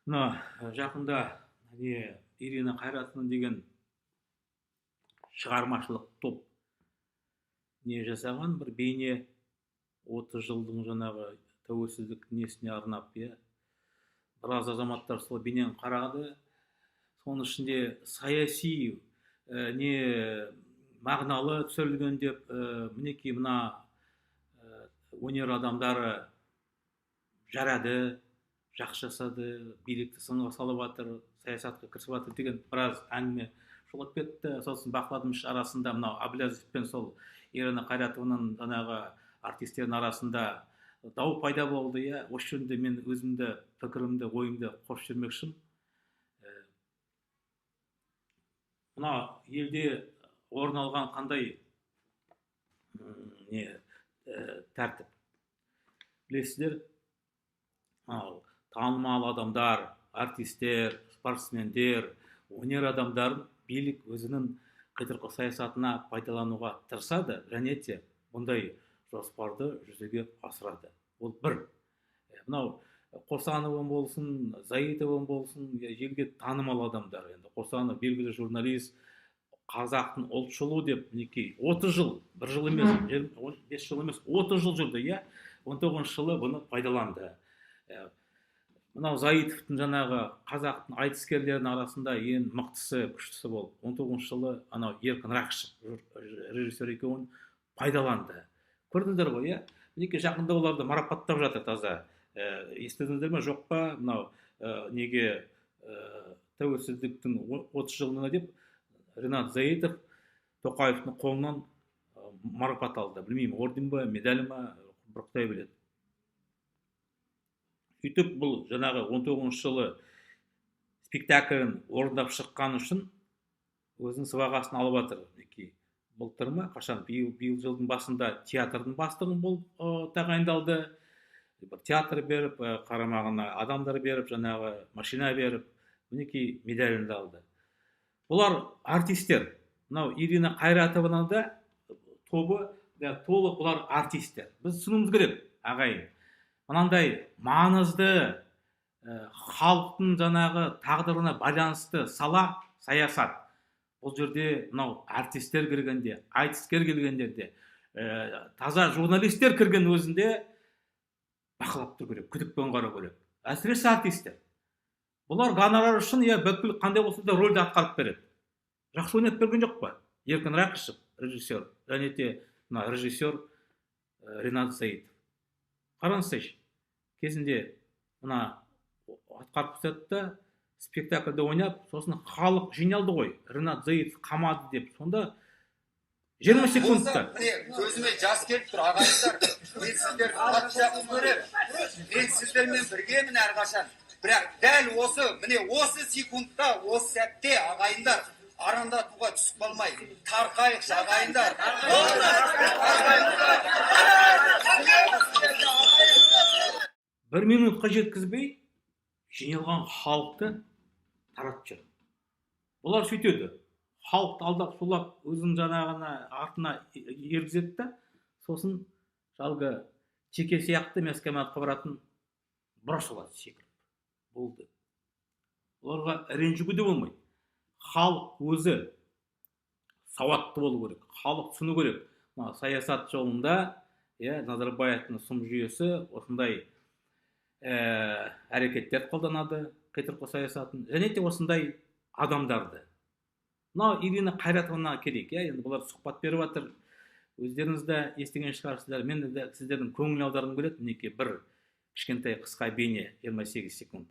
мына жақында Ирина Қайратовна деген шығармашылық топ жасаған бір бейне 30 жылдың жаңағы тәуелсіздік несіне арнап, біраз азаматтар сол бейнені қарады. Соның ішінде саяси мағыналы түсірілген деп, мінекей мына өнер адамдары жарады, жақсы жасады, билікті сынға салып жатыр, саясатқа кірісіп жатыр деген біраз әңгіме шолып кетті. Сосын бақыладым арасында мынау Әбіләзов пен сол Ирина Қайратованың жаңағы артистердің арасында дау пайда болды. Осы жөнінде мен өзімді пікірімді, ойымды қосып жүрмекшімін. Мына елде орын алған қандай тәртіп білесіздер, танымал адамдар, артистер, спортсмендер, өнер адамдарын билік өзінің қитұрқы саясатына пайдалануға тырысады, және де бұндай жоспарды жүзеге асырады. Ол бір. Мынау Қосанова болсын, Заитова болсын, елге танымал адамдар. Енді Қосанов белгілі журналист, қазақтың ұлтшылы деп, мінекей 30 жыл, бір жыл емес, 5 жыл емес, 30 жыл жүрді. 19 жылы бұны пайдаланды. Мынау Заитовтың жаңағы қазақтың айтыскерлерінің арасында ең мықтысы, күштісі болып, 19 жылы анау Еркін Рақышев режиссер екеуін пайдаланды. Көрдіңдер ғой, мінекей жақында оларды марапаттап жатыр таза. Естідіңдер ме, жоқ па? Мынау неге тәуелсіздіктің 30 жылдығына деп Ринат Заитов Тоқаевтың қолынан марапат алды. Білмеймін, орден ба, медаль ма, бір Құдай біледі. Сөйтіп бұл жаңағы 19 жылы спектаклін орындап шыққан үшін өзінің сыбағасын алып жатыр. Былтыр ма, қашан, биыл жылдың басында театрдың бастығын болып тағайындалды. Бір театр беріп, қарамағына адамдар беріп, жаңағы машина беріп, мінекей медалін алды. Бұлар артистер. Мынау Ирина Қайратованың да тобы толық бұлар артистер. Біз түсінуіміз керек, ағайын. Мынандай маңызды халықтың жаңағы тағдырына байланысты сала саясат. Бұл жерде мынау артистер кіргенде, айтыскер келгендерде, таза журналистер кірген өзінде бақылап тұру керек, күдікпен қарау керек. Әсіресе артистер. Бұлар гонорар үшін бүкіл қандай болса да рөлді атқарып береді. Жақсы ойнап берген жоқ па? Еркін Рақышев режиссер, және де режиссер Ринат Заитов. Қараңызшы, кезінде мына атқарып тастады, спектакльде ойнап, сосын халық жиналды ғой, Ринат Заитов қамады деп. Сонда 20 секундта. Көзіме жас келіп тұр, ағайындар. Мен сіздерді қатты жақсы көремін. Мен сіздермен біргемін әрқашан. Бірақ дәл осы секундта, осы сәтте ағайындар арандатуға түсіп қалмай, тарқайықшы ағайындар. Бір минутқа жеткізбей, жиналған халықты таратып жүр. Бұлар сөйтеді. Халықты алдап сулап, өзінің жаңағына артына ергізеді да, сосын жалғы чеке сияқты мәскәматқа баратын бұраш олады секіріп. Болды. Оларға ренжуге де болмайды. Халық өзі сауатты болу керек. Халық түсіну керек. Саясат жолында Назарбаевтың сұм жүйесі осындай әрекеттер қолданады, қитұрқы саясатын, және де осындай адамдарды. Мынау Ирина Қайратовнаға керек, енді бұлар сұхбат беріп жатыр. Өздеріңіз де естіген шығарсыздар. Мен де сіздердің көңіл аударғым келеді. Мінекей бір кішкентай қысқа бейне 28 секунд.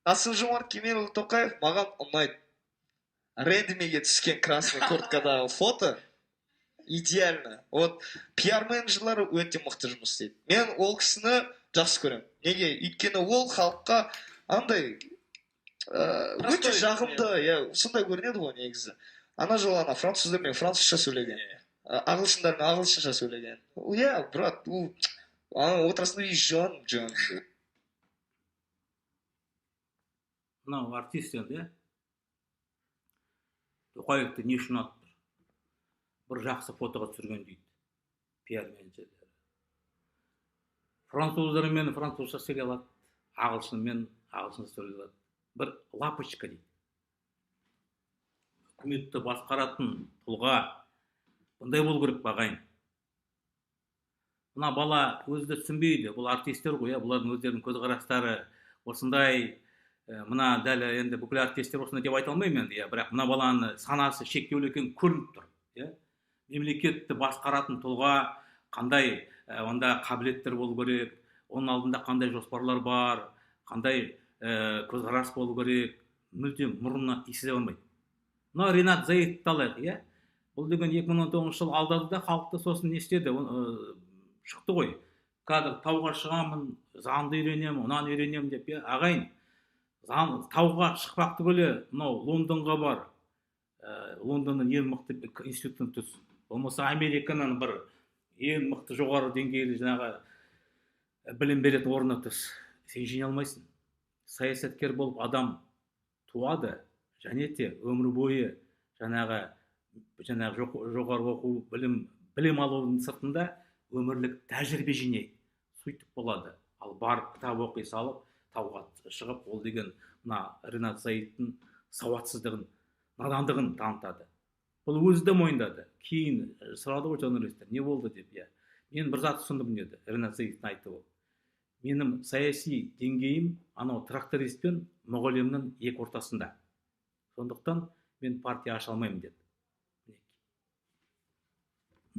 Қасым-Жомарт Кемелұлы Тоқаев маған ұнайды. Рэндімеге түскен красный курткадағы фото идеально. Вот пиар-менеджерлары өте мықты жұмыс істейді. Мен ол кісіні жақсы көремін. Неге? Өйткені ол халыққа андай өте жағымды, сондай көрінеді ғой негізі. Ана жолы француздармен французша сөйлеген, ағылшындармен ағылшынша сөйлеген. Брат, отырасында жан. Мынау артистер, Тоқаевты не үшін атты? Бір жақсы фотоға түсірген дейді, пиар-менеджерлері. Француздармен французша сөйлей алады, ағылшынмен ағылшынша сөйлеп бір лапочка дейді. Үкіметті басқаратын тұлға бұндай болу керек ағайын. Мына бала өзі де түсінбейді, бұл артистер ғой, бұлардың өздерінің көзқарастары осындай. Мына дәл енді бүкіл артистер осындай деп айта алмаймын енді, бірақ мына баланы санасы шектеулі екені көрініп тұр. Мемлекетті басқаратын тұлға қандай онда қабілеттер болу керек, оның алдында қандай жоспарлар бар, қандай көзқарас болу керек, мүлдем мұрнына иісе алмайды. Мына Ринат Зайытовты алайық, бұл деген 2019 жыл алдады да халықты сосын не істеді, шықты ғой. Қазір тауға шығамын, заңды үйренемін, онан үйренемін деп, ағайын, тауға шықпақ түгілі, мынау Лондонға бар, Лондонның ең мықты институтын түс. Болмаса Американың бір ең мықты жоғары деңгейлі жаңағы білім беретін орнына түс. Сен жеңе алмайсың. Саясаткер болып адам туады, және де өмір бойы жаңағы жоғары оқу білім алудың сыртында өмірлік тәжірибе жинайды. Сөйтіп болады. Ал барып кітап оқи салып, тауға шығып, ол деген мына Ринат Зайыптың сауатсыздығын, надандығын танытады. Бұл өзі де мойындады. Кейін сұрады ғой журналистер, не болды деп. Мен бір зат түсіндім деді, Ринат Зайыптың айтты ол. Менің саяси деңгейім анау тракторист пен мұғалімнің екі ортасында. Сондықтан мен партия аша алмаймын деді.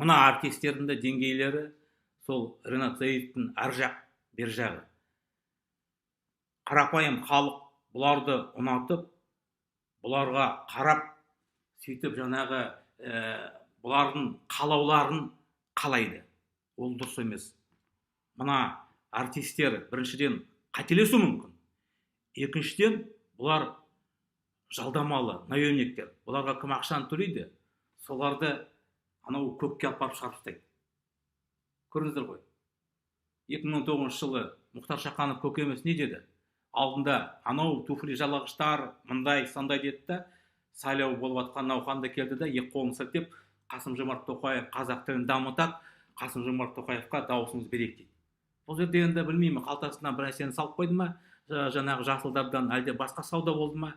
Мына артистердің де деңгейлері сол Ринат Зайыптың ар жақ, бер жағы. Қарапайым халық бұларды ұнатып, бұларға қарап, сөйтіп жаңағы бұлардың қалауларын қалайды. Ол дұрыс емес. Мына артистер біріншіден қателесу мүмкін. Екіншіден бұлар жалдамалы, наемниктер. Бұларға кім ақшаны төлейді, соларды анау көкке алып шығарып тастайды. Көрдіңіздер ғой. 2019 жылы Мұхтар Шаханов көкеміз не деді? Алдында анау туфли жалағыштар мындай сондай деді да, сайлау болып жатқан науқанда келді да, екі қолын сілтеп, Қасым-Жомарт Тоқаев қазақ тілін дамытады, Қасым-Жомарт Тоқаевқа дауысыңыз берейік дейді. Бұл жерде енді білмеймін, қалтасынан бір нәрсені салып қойды ма, жаңағы жасылдардан әлде басқа сауда болды ма?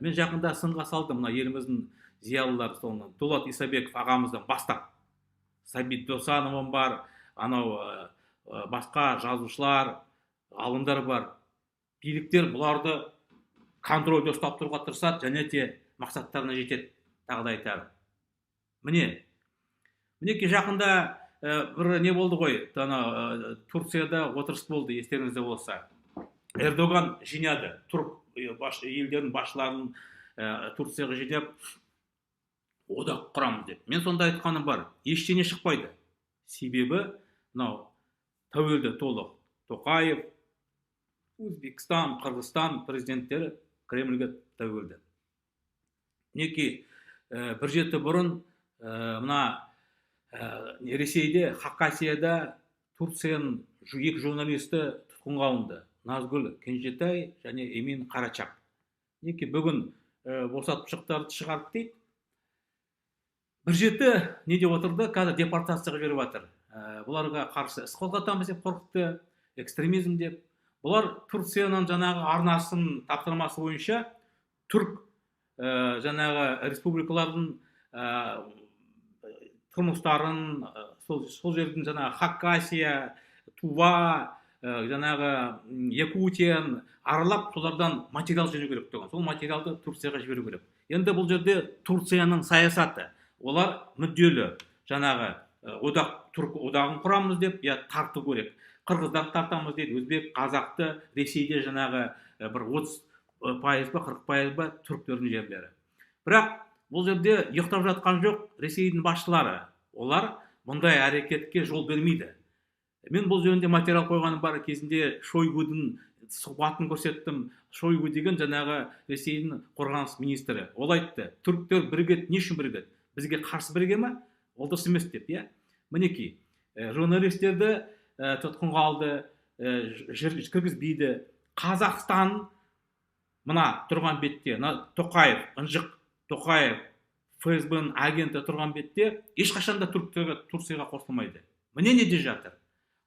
Мен жақында сынға салдым, мына еліміздің зиялылары, соны Дулат Исабеков ағамыздан бастап, Сабит Досановым бар, анау басқа жазушылар, ғалымдар бар. Биліктер бұларды контрольде ұстап тұруға тырысады, және де мақсаттарына жетеді, тағы да айтарым. Мінеки жақында бір не болды ғой, Турцияда отырыс болды, естеріңізде болса. Эрдоган жинады, түрік елдердің басшыларын Турцияға жинап, одақ құрамыз деп. Мен сонда айтқаным бар, ештеңе шықпайды. Себебі, тәуелді толық Тоқаев, Өзбекстан, Қырғызстан президенттері Кремльге тәуелді. Мінеки бір жеті бұрын мына Ресейде, Хакасияда Турцияның екі журналисті тұтқынға алынды. Назгүл Кенжетай және Эмин Қарачақ. Мінеки бүгін босатып шығарып дейді. Бір жеті не деп отырды, қазір депортацияға жіберіп жатыр. Бұларға қарсы іс қозғатамыз деп қорқытты, экстремизм деп. Бұлар Турцияның жаңағы арнасын тапсырмасы бойынша түрк жаңағы республикалардың тұрмыстарын, сол жердің жаңағы Хакасия, Тува, жаңағы Якутиян аралап, солардан материал жинау керек деген. Сол материалды Турцияға жіберу керек. Енді бұл жерде Турцияның саясаты. Олар мүдделі жаңағы түрк одағын құрамыз деп, тарту керек. Қырғыздар тартамыз дейді, өзбек, қазақты, Ресейде жаңағы бір 30% ба, 40% ба түрктердің жерлері. Бірақ бұл жерде ұйықтап жатқан жоқ Ресейдің басшылары. Олар бұндай әрекетке жол бермейді. Мен бұл жөнінде материал қойғаным бар, кезінде Шойгудың сұхбатын көрсеттім. Шойгу деген жаңағы Ресейдің қорғаныс министрі. Ол айтты, түріктер бірігеді, не үшін бірігеді? Бізге қарсы бірге ме? Ол дұрыс емес деп, Мінеки, журналистерді тұтқынға алды, кіргізбейді. Қазақстан мына тұрған бетте, Тоқаев, Ынжық Тоқаев, ФСБ-ның агенті тұрған бетте, ешқашанда Турцияға қосылмайды. Міне неде жатыр.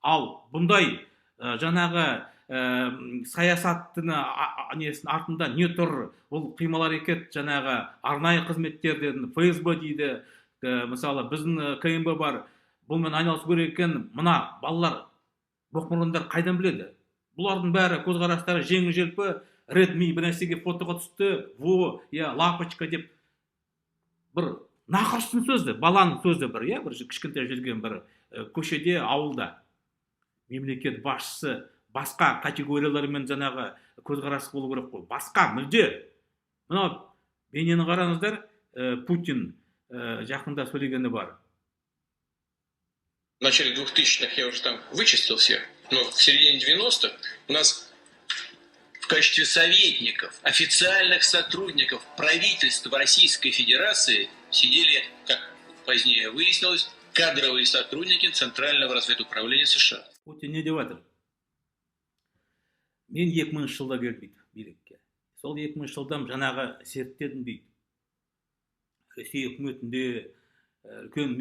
Ал бұндай жаңағы саясаттың несінің артында не тұр? Ол қимыл әрекет жаңағы арнайы қызметтерден ФСБ дейді, мысалы біздің КМБ бар, бұлмен айналысу керек екен. Мына балалар, боқмұрындар қайдан біледі? Бұлардың бәрі көзқарастары жеңіл желпі, Редми бір нәрсеге фотоға түсті, во, я лапочка деп бір нақырыстың сөзі, баланың сөзі бір, бір кішкентай жүрген бір көшеде, ауылда. Мемлекет басшысы басқа категориялармен жаңағы көзқарасы болу керек қой. Басқа мүлде. Мынау бейнені қараңыздар, Путин жақында сөйлегені бар. В начале 2000-х я уже там вычистил всех, но в середине 90-х у нас в качестве советников, официальных сотрудников правительства Российской Федерации сидели, как позднее выяснилось, кадровые сотрудники Центрального разведуправления США. Путин не деп жатыр? Мен 2000 жылда келдім дейді билікке. Сол 2000 жылдан жаңағы зерттедім дейді. Ресей үкіметінде, үлкен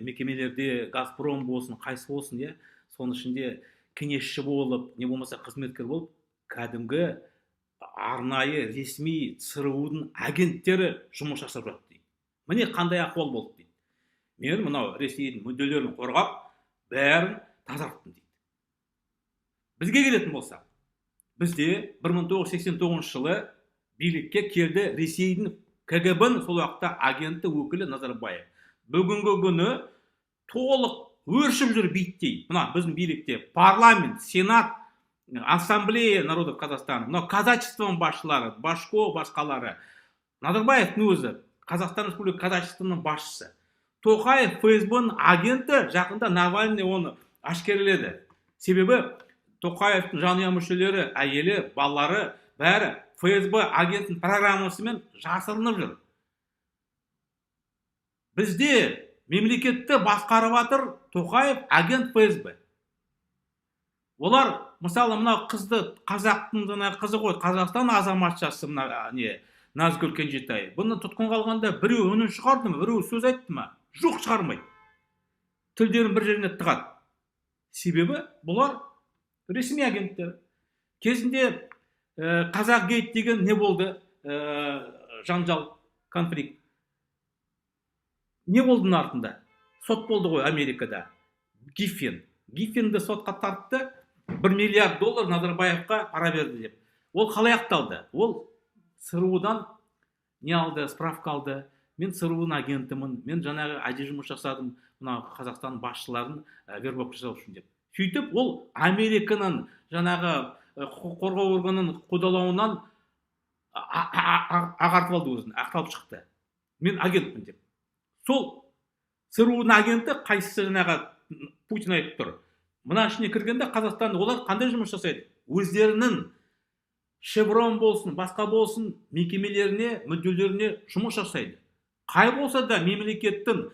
мекемелерде, Газпром болсын, қайсы болсын, соның ішінде кеңесші болып, не болмаса қызметкер болып, кәдімгі арнайы ресми ЦРУ-дың агенттері жұмыс жасап жатты дейді. Міне қандай ахуал болды дейді. Мен мынау Ресейдің мүдделерін қорғап, бәрін тазарттым дейді. Бізге келетін болсақ, бізде 1989 жылы билікке келді Ресейдің КГБ-ның сол уақытта агенті өкілі Назарбаев. Бүгінгі күні толық өршіп жүр биттей. Мына біздің билікте парламент, сенат, ассамблея народов Казахстана, мына казачествоның басшылары, Башко басқалары. Назарбаевтың өзі Қазақстан Республика казачествоның басшысы. Тоқаев ФСБ-ның агенті, жақында Навальный оны ашкерледі. Себебі Тоқаевтың жанұя мүшелері, әйелі, балалары бәрі ФСБ агентінің программасымен жасырынып жүр. Бізде мемлекетті басқарып жатыр Тоқаев агент ФСБ. Олар, мысалы, мына қызды, қазақтың қызы ғой, Қазақстан азаматшасы, Назгүл Кенжетай. Бұны тұтқын қалғанда біреу үнін шығарды ма, біреу сөз айтты ма? Жоқ, шығармайды. Тілдерін бір жеріне тығады. Себебі бұлар ресми агенттер. Кезінде қазақ гейт деген не болды? Жанжал, конфликт. Не болдың артында? Сот болды ғой Америкада. Гиффинді сотқа тартты, $1 миллиард Назарбаевқа пара берді деп. Ол қалай ақталды? Ол ЦРУ-дан не алды, справка алды. Мен ЦРУ-ның агентімін, мен жаңағы әдей жұмыс жасадым, мына Қазақстан басшыларын вербовка жасау үшін деп. Сөйтіп, ол Американың жаңағы құқық қорғау органының қудалауынан ағартып алды өзін, ақталып шықты. Мен агентпін деп. Сол ЦРУ-ның агенті қайсысы жаңағы Путин айтып тұр. Мына ішіне кіргенде Қазақстанда олар қандай жұмыс жасайды? Өздерінің Шеврон болсын, басқа болсын, мекемелеріне, мүдделеріне жұмыс жасайды. Қай болса да мемлекеттің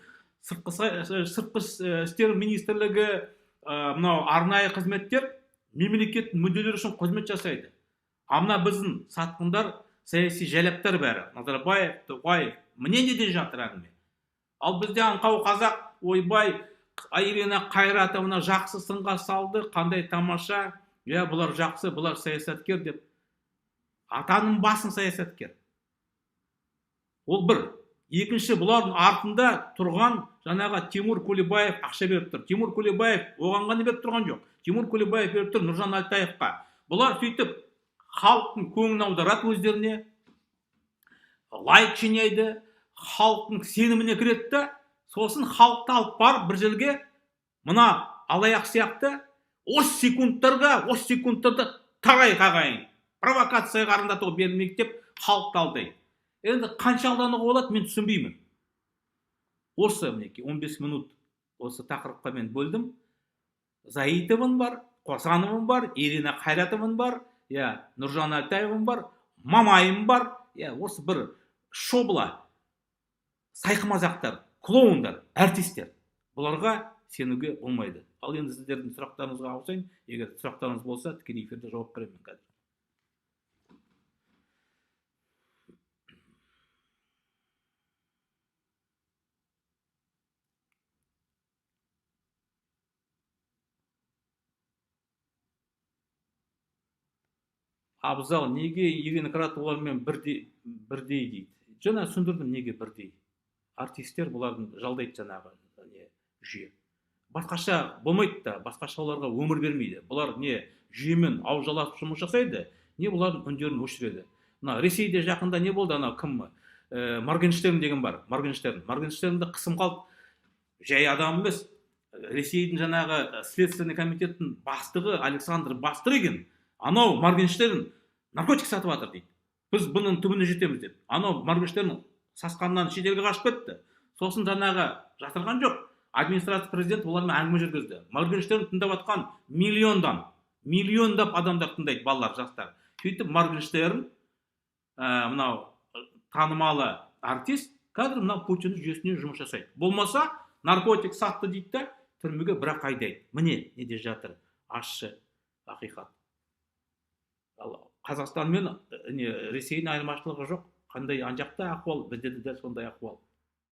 сыртқы істер министрлігі, мынау арнайы қызметтер мемлекеттің мүдделері үшін қызмет жасайды. Амна біздің сатқындар, саяси жәлептер бәрі, Назарбаев, Тоқаев, міне не де жатыр әңгіме. Ал бізде аңқау қазақ, ойбай, Ирина Қайратовна жақсы сынға салды, қандай тамаша, бұлар жақсы, бұлар саясаткер деп. Атаның басын саясаткер. Ол бір. Екінші, бұлардың артында тұрған жаңағы Тимур Кулебаев ақша беріп тұр. Тимур Кулебаев оған ғана беріп тұрған жоқ. Тимур Кулебаев беріп тұр Нұржан Алтаевқа. Бұлар сөйтіп халықтың көңілін аударады өздеріне, лайк жинайды, халықтың сеніміне кіреді, сосын халықты алып барып бір жерге мына алаяқ сияқты 30 секундтарда тарай қағайын. Провокация қарындатуға берілмейді деп халықты алдайды. Енді қанша алдануға болады, мен түсінбеймін. Осы 15 минут осы тақырыпқа мен бөлдім. Заитовым бар, Қосановым бар, Ирина Қайратовым бар, Нұржан Алтаевым бар, Мамайым бар. Осы бір шобла сайқымазақтар, клоундар, артистер. Бұларға сенуге болмайды. Ал енді сіздердің сұрақтарыңызға ауысайын. Егер сұрақтарыңыз болса, тікелей эфирде жауап беремін қазір. абзал неге Ирина Краtovамен бірдей дейді. Жаңа түсіндірдім неге бірдей. Артистер бұлардың жалдайды жаңағы жүйе. Басқаша болмайды да, басқаша оларға өмір бермейді. Бұлар не жүйемен ау жаласып жұмыс жасайды, не бұлардың үндерін өшіреді. Мына Ресейде жақында не болды, ана кім? Моргенштерн деген бар. Моргенштернді қысым қалды. Жай адам емес. Ресейдің жаңағы следственный комитеттің бастығы Александр Бастрыгин, анау Моргенштерн наркотик сатып жатыр дейді. Біз бұның түбіне жетеміз деп. Анау Моргенштерн сасқаннан шетелге қашып кетті. Сосын жаңағы жасырған жоқ. Администрация президент олармен әңгіме жүргізді. Моргенштерн тыңдап жатқан миллиондап адамдар тыңдайды, балалар, жастар. Сөйтіп Моргенштерн мынау танымалы артист қазір мынау Путин жүйесіне жұмыс жасайды. Болмаса наркотик сатты дейді да, түрмеге бірақ айдайды. Міне неде жатыр ащы ақиқат. Қазақстан мен Ресейдің айырмашылығы жоқ. Қандай ан жақта ахуал, бізде де сондай ахуал.